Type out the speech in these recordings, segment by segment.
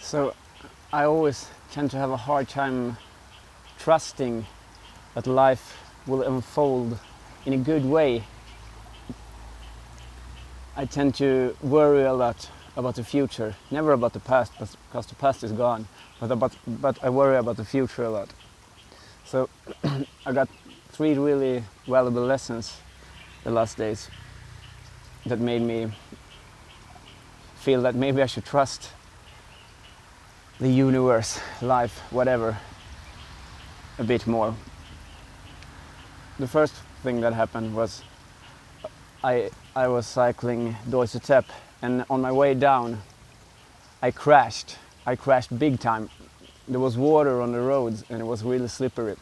So I always tend to have a hard time trusting that life will unfold in a good way. I tend to worry a lot about the future, never about the past, because the past is gone, but I worry about the future a lot. So I got 3 really valuable lessons the last days that made me feel that maybe I should trust the universe, life, whatever, a bit more. The first thing that happened was I was cycling Deutsche Tepp, and on my way down I crashed big time. There was water on the roads and it was really slippery,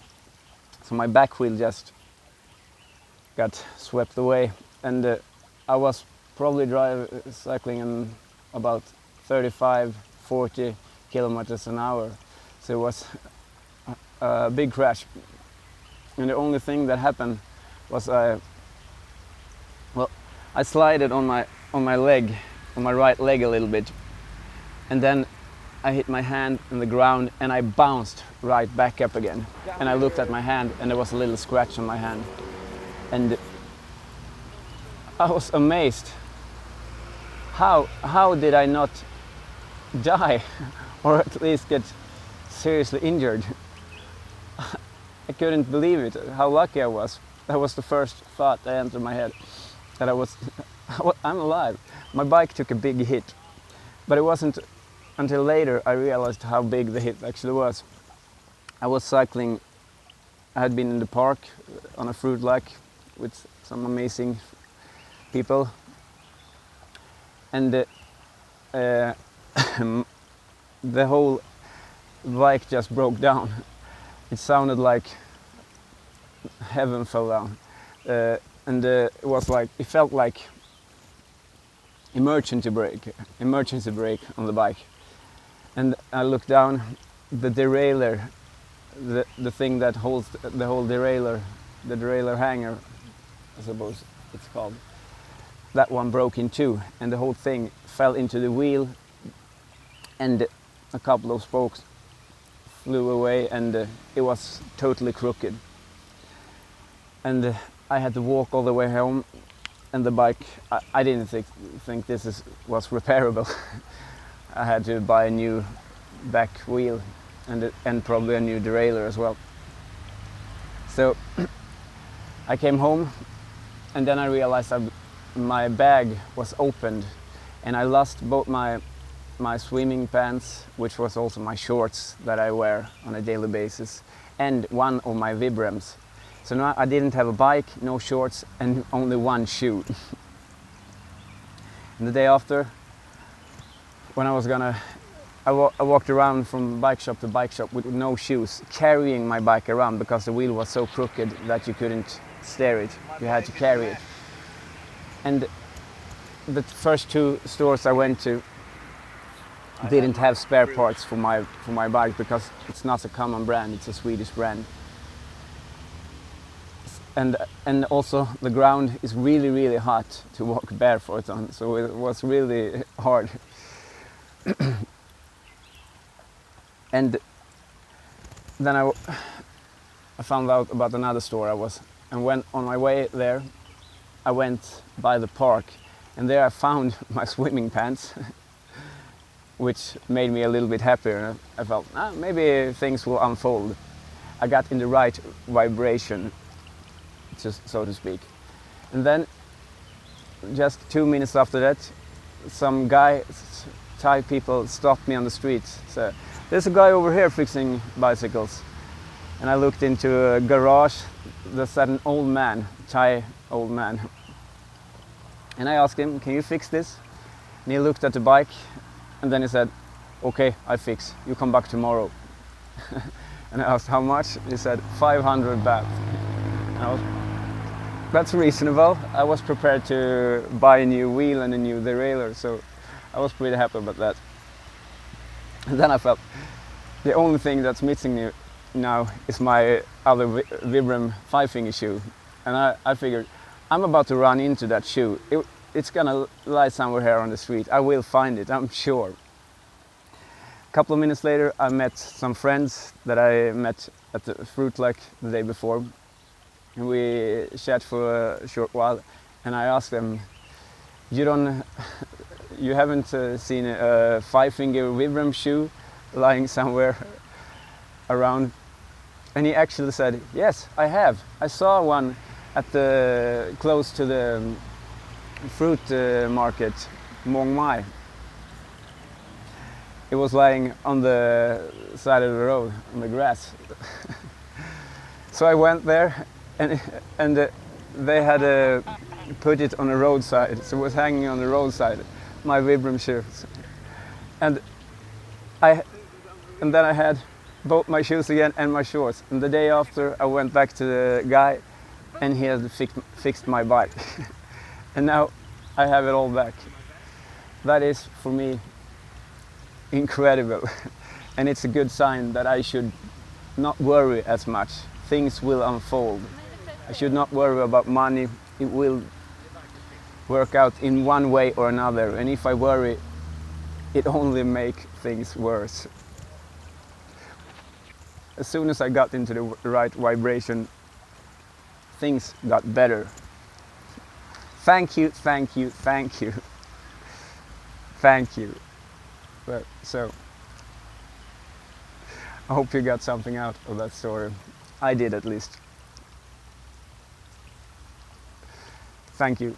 so my back wheel just got swept away, and I was probably cycling in about 35-40 kilometers an hour, so it was a big crash. And the only thing that happened was I slided on my leg, on my right leg a little bit, and then I hit my hand on the ground and I bounced right back up again. And I looked at my hand and there was a little scratch on my hand, and I was amazed. How did I not die or at least get seriously injured? I couldn't believe it, how lucky I was. That was the first thought that entered my head, that I'm alive. My bike took a big hit, but it wasn't until later I realized how big the hit actually was. I was cycling, I had been in the park on a fruit lake with some amazing people, and the whole bike just broke down. It sounded like heaven fell down, and it felt like emergency brake on the bike. And I looked down, the derailleur, the thing that holds the whole derailleur, the derailleur hanger, I suppose it's called, that one broke in two, and the whole thing fell into the wheel, and a couple of spokes flew away, and it was totally crooked. And I had to walk all the way home, and the bike, I didn't think this was repairable. I had to buy a new back wheel and probably a new derailleur as well. So I came home, and then I realized my bag was opened, and I lost both my swimming pants, which was also my shorts that I wear on a daily basis, and one of my Vibrams. So now I didn't have a bike, no shorts, and only one shoe. And the day after, when I walked around from bike shop to bike shop with no shoes, carrying my bike around because the wheel was so crooked that you couldn't steer it, you had to carry it. And the first 2 stores I went to didn't have spare parts for my bike because it's not a common brand, it's a Swedish brand. And also the ground is really, really hot to walk barefoot on, so it was really hard. And then I found out about another store and when on my way there, I went by the park, and there I found my swimming pants, which made me a little bit happier. I felt, maybe things will unfold. I got in the right vibration, just so to speak. And then, just 2 minutes after that, some Thai people stopped me on the street. So, there's a guy over here fixing bicycles. And I looked into a garage. There sat an old man, Thai old man. And I asked him, can you fix this? And he looked at the bike, and then he said, okay, I fix. You come back tomorrow. And I asked how much? He said 500 baht. That's reasonable. I was prepared to buy a new wheel and a new derailleur, so I was pretty happy about that. And then I felt the only thing that's missing now is my other Vibram 5-finger shoe. And I figured, I'm about to run into that shoe. It's gonna lie somewhere here on the street. I will find it, I'm sure. couple of minutes later, I met some friends that I met at the fruit luck the day before, and we chat for a short while. And I asked them, you haven't seen a 5-finger Vibram shoe lying somewhere around? And he actually said, yes, I have. I saw one at the close to the fruit market, Mong Mai. It was lying on the side of the road, on the grass. So I went there, and they had put it on the roadside, so it was hanging on the roadside, my Vibram shoes. And then I had both my shoes again and my shorts. And the day after, I went back to the guy, and he had fixed my bike. And now I have it all back. That is, for me, incredible. And it's a good sign that I should not worry as much. Things will unfold. I should not worry about money. It will work out in one way or another. And if I worry, it only makes things worse. As soon as I got into the right vibration, things got better. Thank you, thank you, thank you. Thank you. But, so, I hope you got something out of that story. I did, at least. Thank you.